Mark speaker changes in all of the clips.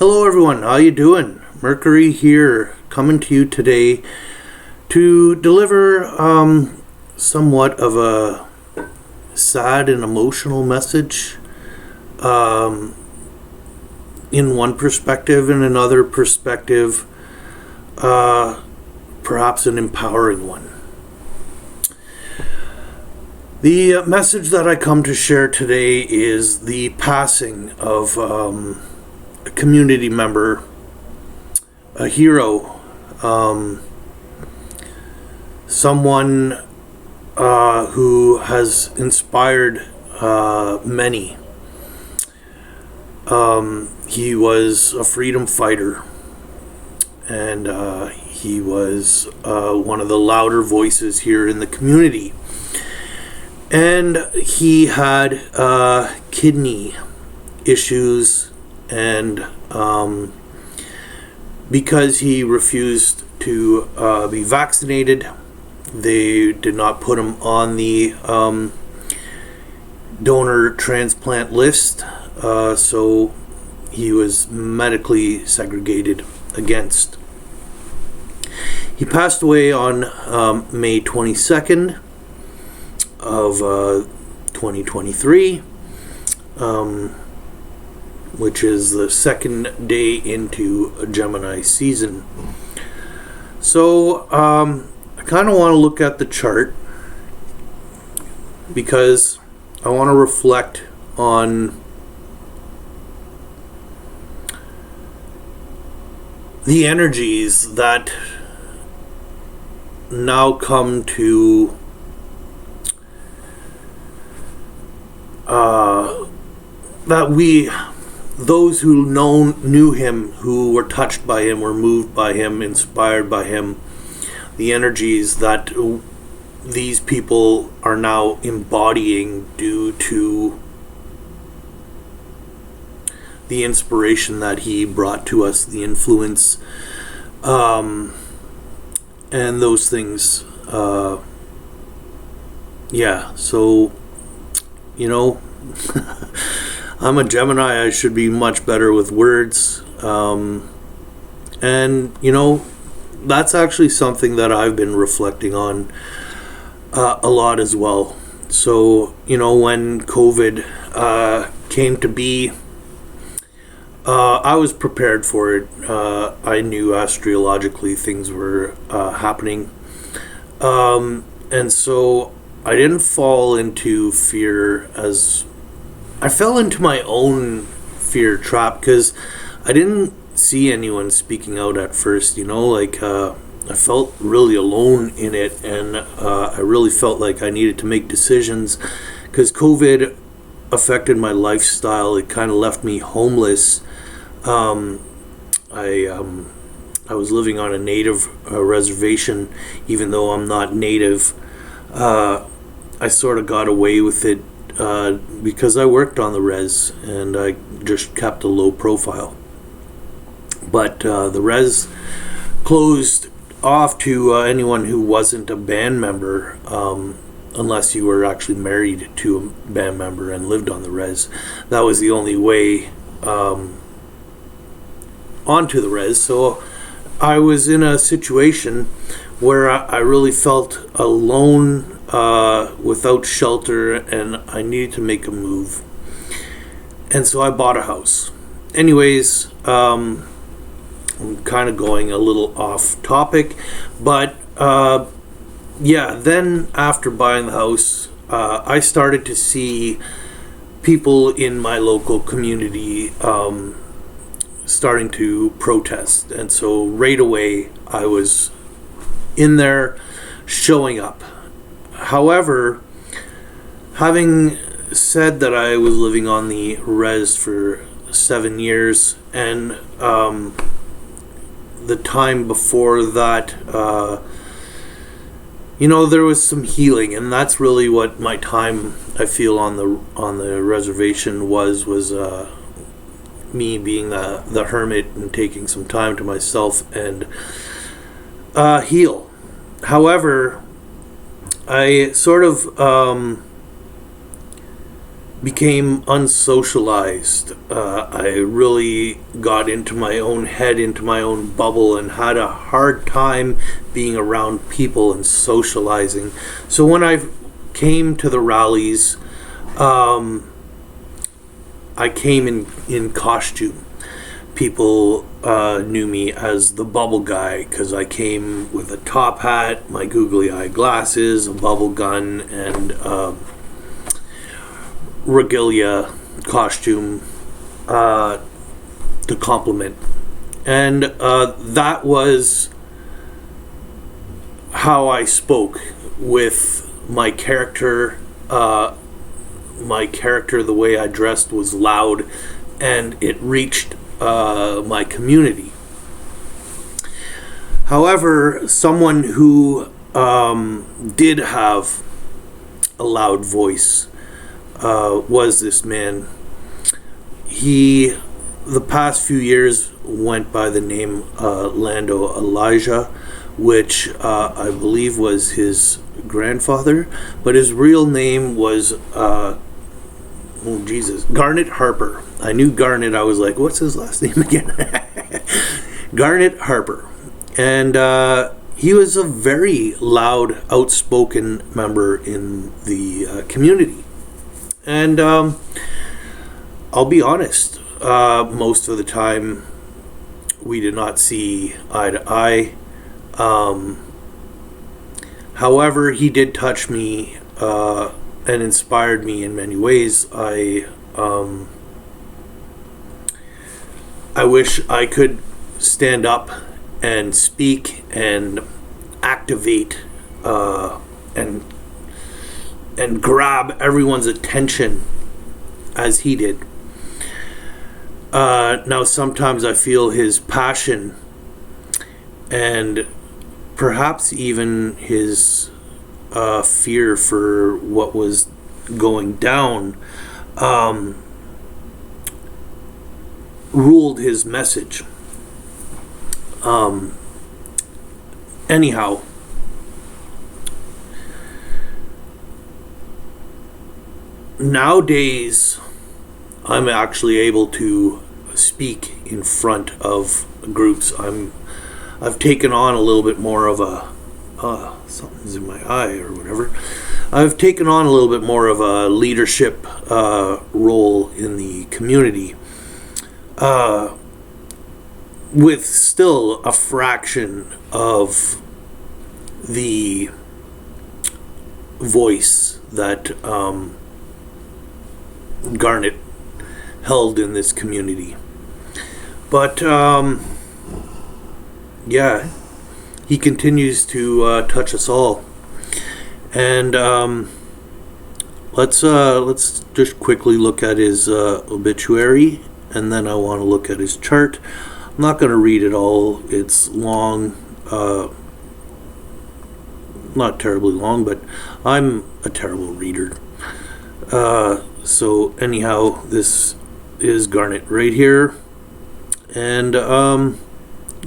Speaker 1: Hello everyone, how you doing? Mercury here, coming to you today to deliver somewhat of a sad and emotional message in one perspective, and another perspective perhaps an empowering one. The message that I come to share today is the passing of a community member, a hero, someone who has inspired many. He was a freedom fighter, and he was one of the louder voices here in the community. And he had kidney issues, and because he refused to be vaccinated, they did not put him on the donor transplant list, so he was medically segregated against. He passed away on May 22nd of 2023, which is the second day into a Gemini season. So I kind of want to look at the chart because I want to reflect on the energies that now come to those who knew him, who were touched by him, were moved by him, inspired by him, the energies that these people are now embodying due to the inspiration that he brought to us, the influence, and those things. So, I'm a Gemini, I should be much better with words. And, that's actually something that I've been reflecting on a lot as well. So, when COVID came to be, I was prepared for it. I knew astrologically things were happening. And so I didn't fall into fear as I fell into my own fear trap, because I didn't see anyone speaking out at first, I felt really alone in it, and I really felt like I needed to make decisions because COVID affected my lifestyle. It kind of left me homeless. I was living on a native reservation, even though I'm not native. I sort of got away with it because I worked on the res and I just kept a low profile. But the res closed off to anyone who wasn't a band member, unless you were actually married to a band member and lived on the res. That was the only way onto the res. So I was in a situation where I really felt alone, without shelter, and I needed to make a move. And so I bought a house. Anyways, I'm kind of going a little off topic, but then after buying the house, I started to see people in my local community starting to protest. And so right away I was in there showing up. However, having said that, I was living on the res for 7 years, and the time before that, there was some healing, and that's really what my time, I feel, on the reservation was me being the hermit and taking some time to myself and heal. However, I sort of became unsocialized. I really got into my own head, into my own bubble, and had a hard time being around people and socializing. So when I came to the rallies, I came in costume. People knew me as the bubble guy because I came with a top hat, my googly eye glasses, a bubble gun, and regalia costume to compliment. And that was how I spoke with my character. The way I dressed was loud, and it reached my community. However, someone who did have a loud voice was this man. He, the past few years, went by the name Lando Elijah, which I believe was his grandfather, but his real name was Garnet Harper. I knew Garnet. I was like, what's his last name again? Garnet Harper. And he was a very loud, outspoken member in the community. And I'll be honest, most of the time we did not see eye to eye. However, he did touch me and inspired me in many ways. I wish I could stand up and speak and activate and grab everyone's attention as he did. Now sometimes I feel his passion and perhaps even his fear for what was going down ruled his message. Anyhow, nowadays I'm actually able to speak in front of groups. I've taken on a little bit more of a something's in my eye or whatever. I've taken on a little bit more of a leadership role in the community, with still a fraction of the voice that Garnet held in this community. But yeah, he continues to touch us all. And let's just quickly look at his obituary, and then I want to look at his chart. I'm not going to read it all. It's long, not terribly long, but I'm a terrible reader. So anyhow, this is Garnet right here. And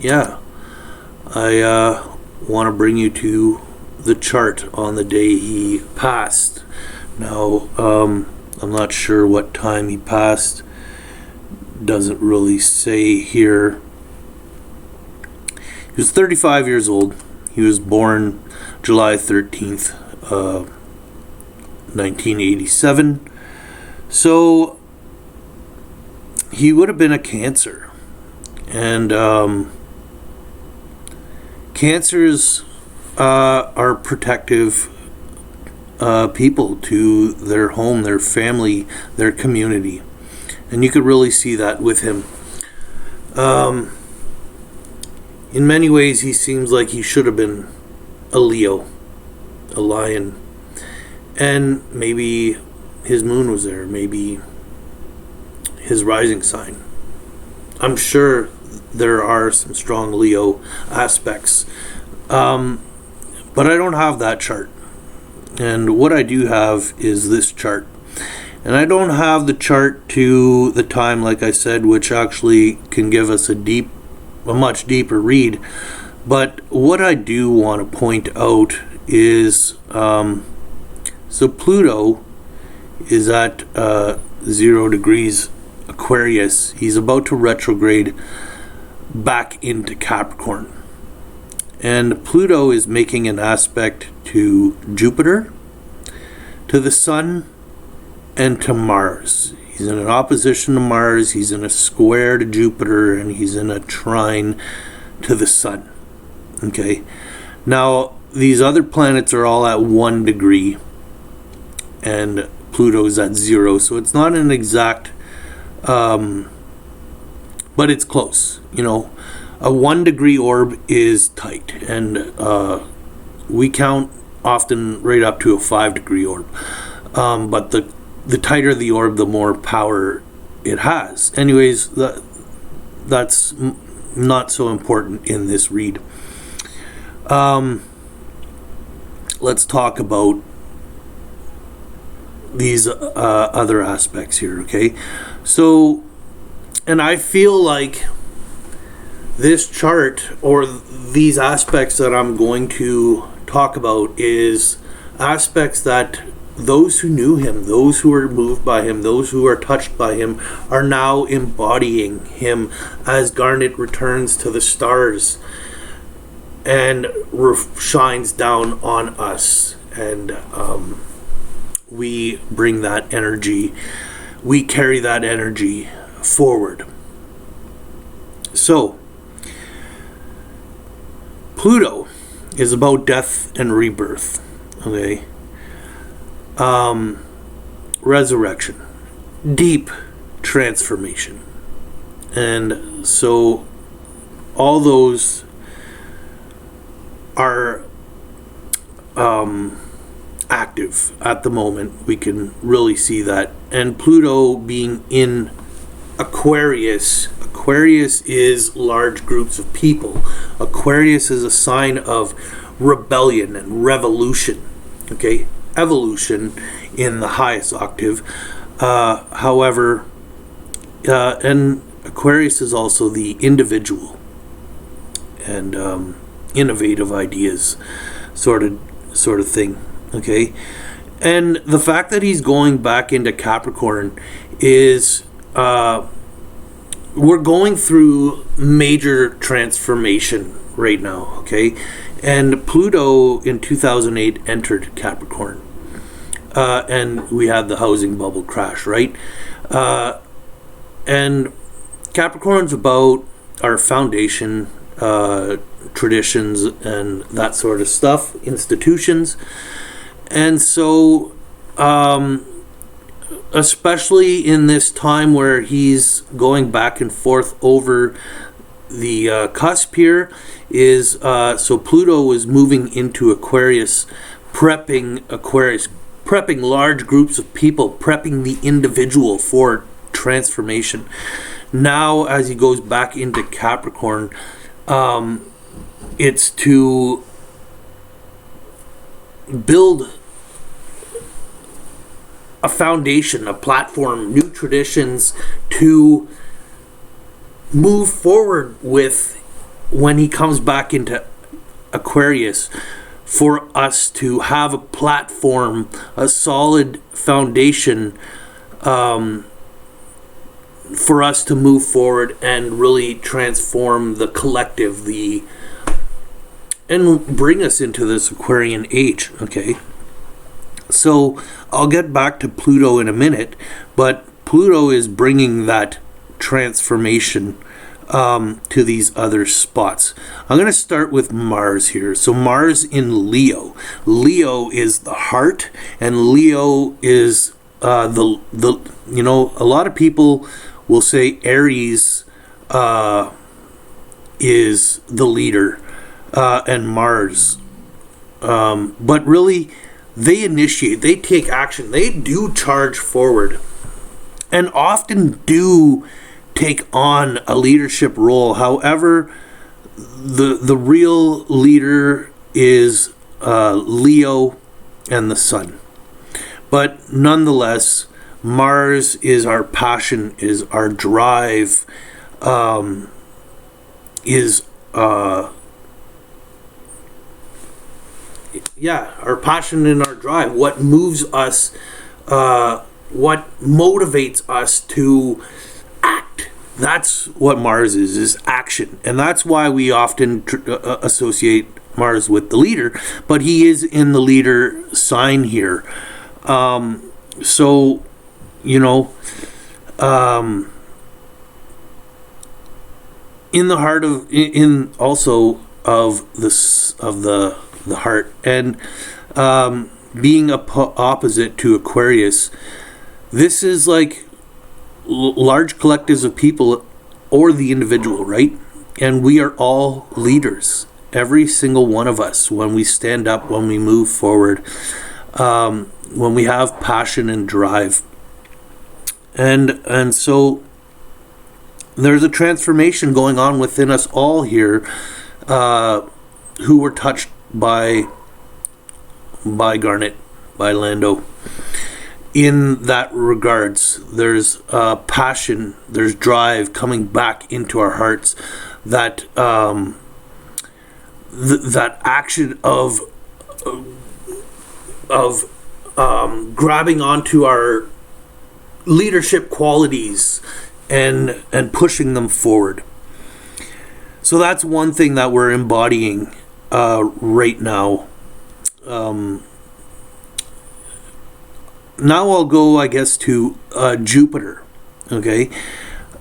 Speaker 1: yeah, I want to bring you to the chart on the day he passed. Now, I'm not sure what time he passed. Doesn't really say here. He was 35 years old. He was born July 13th, 1987. So he would have been a Cancer. And Cancers are protective people to their home, their family, their community. And you could really see that with him. In many ways, he seems like he should have been a Leo, a lion. And maybe his moon was there, maybe his rising sign. I'm sure there are some strong Leo aspects. But I don't have that chart. And what I do have is this chart. And I don't have the chart to the time, like I said, which actually can give us a much deeper read. But what I do want to point out is, so Pluto is at 0 degrees Aquarius. He's about to retrograde back into Capricorn. And Pluto is making an aspect to Jupiter, to the Sun, and to Mars. He's in an opposition to Mars, he's in a square to Jupiter, and he's in a trine to the Sun. Okay? Now, these other planets are all at 1 degree, and Pluto's at 0, so it's not an exact, but it's close. A 1 degree orb is tight, and we count often right up to a 5 degree orb. But the tighter the orb, the more power it has. Anyways, that's not so important in this read. Let's talk about these other aspects here, okay? So, and I feel like this chart, or these aspects that I'm going to talk about, is aspects that those who knew him, those who were moved by him, those who are touched by him, are now embodying him as Garnet returns to the stars and shines down on us. And we bring that energy, we carry that energy forward. So, Pluto is about death and rebirth, okay? Resurrection, deep transformation. And so all those are active at the moment. We can really see that. And Pluto being in Aquarius is large groups of people. Aquarius is a sign of rebellion and revolution, okay? Evolution in the highest octave. However, and Aquarius is also the individual and innovative ideas sort of thing, okay? And the fact that he's going back into Capricorn is we're going through major transformation right now, okay? And Pluto in 2008 entered Capricorn. And we had the housing bubble crash, right? And Capricorn's about our foundation, traditions, and that sort of stuff, institutions. And so, especially in this time where he's going back and forth over the cusp here, is so Pluto was moving into Aquarius, prepping large groups of people, prepping the individual for transformation. Now, as he goes back into Capricorn, it's to build a foundation, a platform, new traditions to move forward with when he comes back into Aquarius, for us to have a platform, a solid foundation, for us to move forward and really transform the collective, and bring us into this Aquarian age, okay? So I'll get back to Pluto in a minute, but Pluto is bringing that transformation to these other spots. I'm going to start with Mars here. So Mars in Leo. Leo is the heart, and Leo is the a lot of people will say Aries is the leader, and Mars, but really they initiate, they take action, they do charge forward, and often do take on a leadership role. However, the real leader is Leo and the Sun. But nonetheless, Mars is our passion, is our drive, is our passion and our drive. What moves us motivates us to act. That's what Mars is action. And that's why we often associate Mars with the leader, but he is in the leader sign here. So, you know, in the heart of, in also of the heart, and being opposite to Aquarius, this is like large collectives of people or the individual, right? And we are all leaders, every single one of us, when we stand up, when we move forward, when we have passion and drive. And so there's a transformation going on within us all here, who were touched by Garnet, by Orlando. In that regards, there's passion, there's drive coming back into our hearts, that that action of grabbing onto our leadership qualities and pushing them forward. So that's one thing that we're embodying right now. Now I'll go, I guess, to Jupiter. Okay,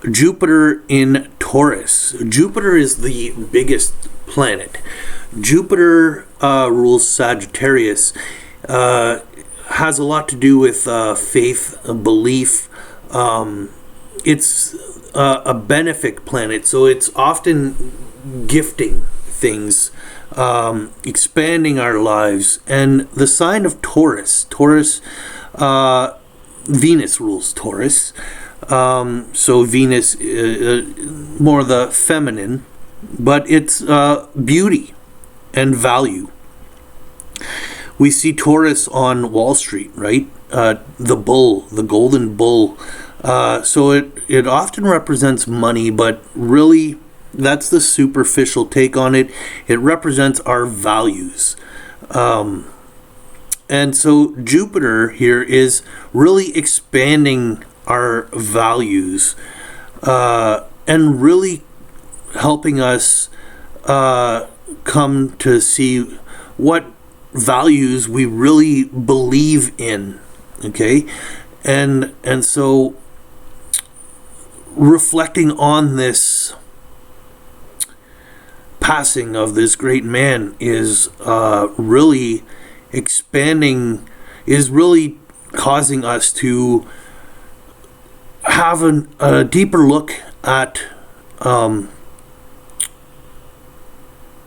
Speaker 1: Jupiter in Taurus. Jupiter is the biggest planet. Jupiter rules Sagittarius. Has a lot to do with faith, belief. It's a benefic planet, so it's often gifting things, expanding our lives. And the sign of Taurus, Venus rules Taurus. So Venus, more the feminine, but it's beauty and value. We see Taurus on Wall Street, right? The bull, the golden bull. So it often represents money, but really that's the superficial take on it. It represents our values. And so Jupiter here is really expanding our values, and really helping us come to see what values we really believe in. Okay, and so reflecting on this passing of this great man is really expanding, is really causing us to have a deeper look at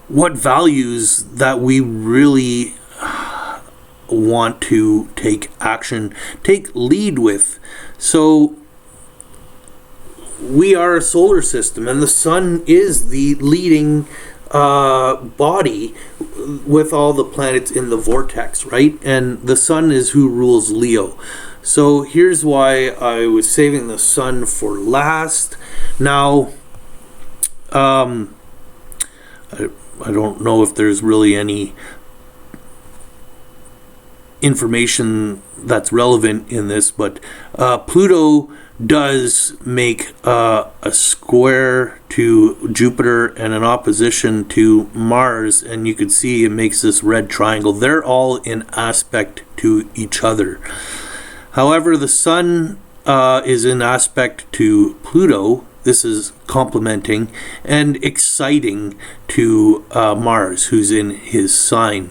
Speaker 1: what values that we really want to take action, take lead with. So we are a solar system, and the sun is the leading body with all the planets in the vortex, right? And the sun is who rules Leo. So here's why I was saving the sun for last. Now, I don't know if there's really any information that's relevant in this, but Pluto does make a square to Jupiter and an opposition to Mars, and you can see it makes this red triangle. They're all in aspect to each other. However, the sun is in aspect to Pluto. This is complementing and exciting to Mars, who's in his sign,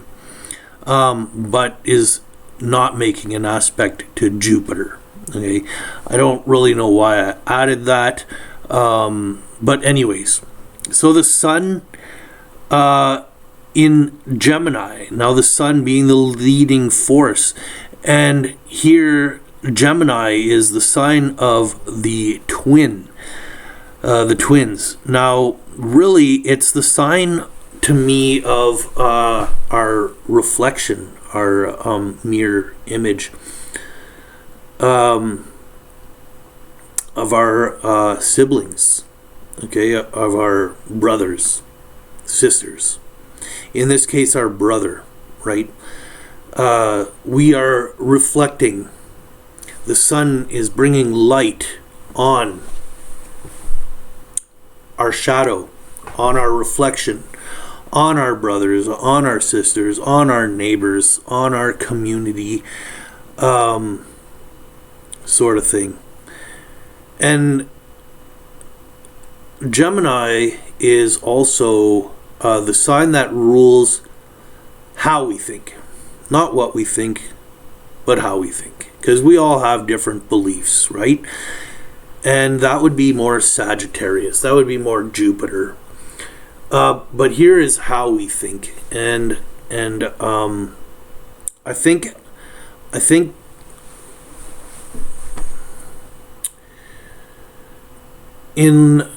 Speaker 1: but is not making an aspect to Jupiter. Okay, I don't really know why I added that, but anyways, so the sun in Gemini, now the sun being the leading force, and here Gemini is the sign of the twins. Now really it's the sign to me of our reflection, our mirror image of our siblings, okay, of our brothers, sisters. In this case, our brother, right? We are reflecting the sun is bringing light on our shadow, on our reflection, on our brothers, on our sisters, on our neighbors, on our community, sort of thing. And Gemini is also the sign that rules how we think. Not what we think, but how we think. Because we all have different beliefs, right? And that would be more Sagittarius. That would be more Jupiter. But here is how we think. And I think in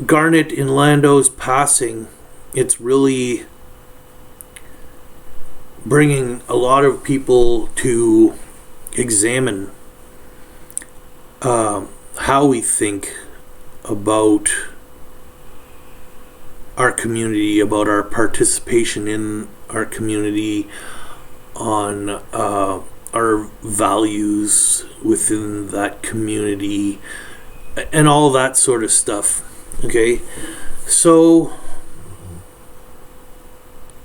Speaker 1: Garnet Orlando's passing, it's really bringing a lot of people to examine how we think about our community, about our participation in our community, on our values within that community, and all that sort of stuff. Okay, so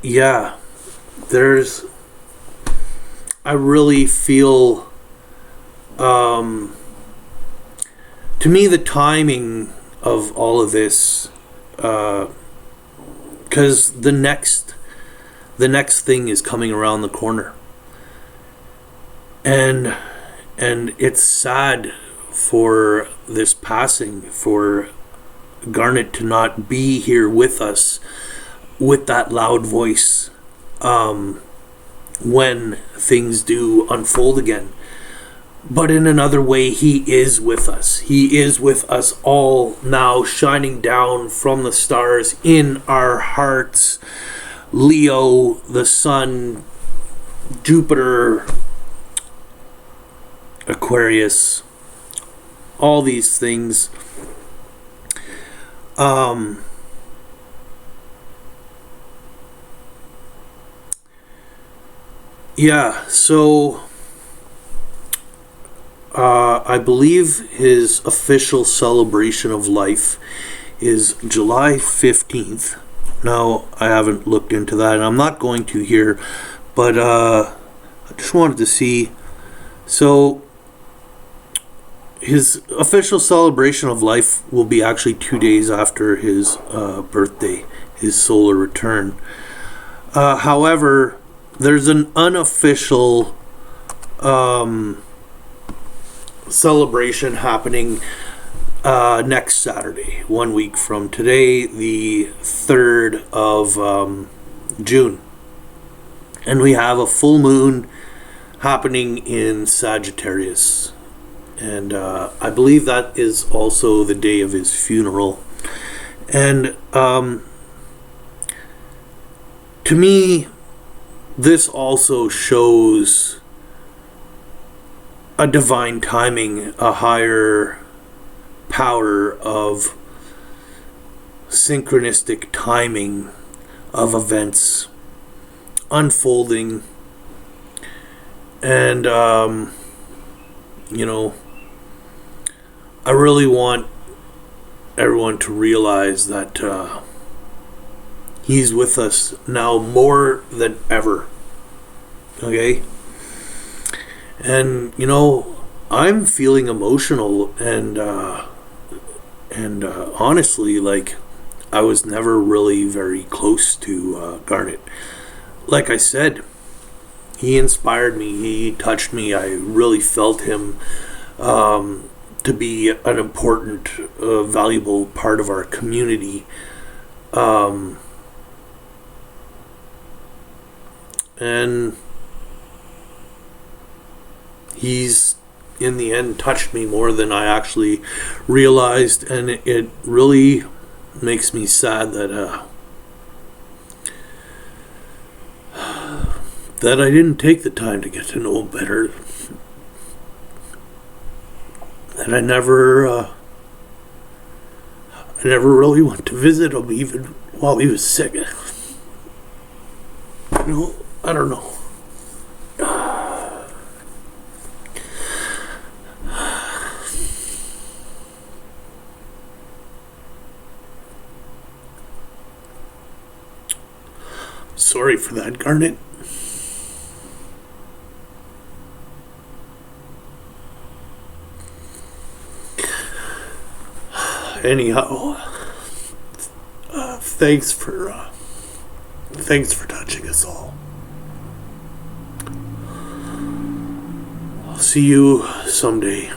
Speaker 1: yeah, I really feel, to me, the timing of all of this, because the next thing is coming around the corner, and it's sad for this passing, for Garnet to not be here with us with that loud voice when things do unfold again. But in another way, he is with us. He is with us all now, shining down from the stars in our hearts. Leo, the sun, Jupiter, Aquarius, all these things. Yeah, so I believe his official celebration of life is July 15th. Now, I haven't looked into that, and I'm not going to here, but I just wanted to see. So, his official celebration of life will be actually 2 days after his birthday, his solar return. However, there's an unofficial celebration happening next Saturday, 1 week from today, the 3rd of June. And we have a full moon happening in Sagittarius. And I believe that is also the day of his funeral. And to me, this also shows a divine timing, a higher power of synchronistic timing of events unfolding. And, I really want everyone to realize that he's with us now more than ever. Okay? And, I'm feeling emotional, and honestly, like, I was never really very close to Garnet. Like I said, he inspired me, he touched me, I really felt him to be an important, valuable part of our community. And he's, in the end, touched me more than I actually realized, and it really makes me sad that that I didn't take the time to get to know him better. And I never really went to visit him, even while he was sick. I don't know. sorry for that, Garnet. Anyhow, thanks for touching us all. I'll see you someday.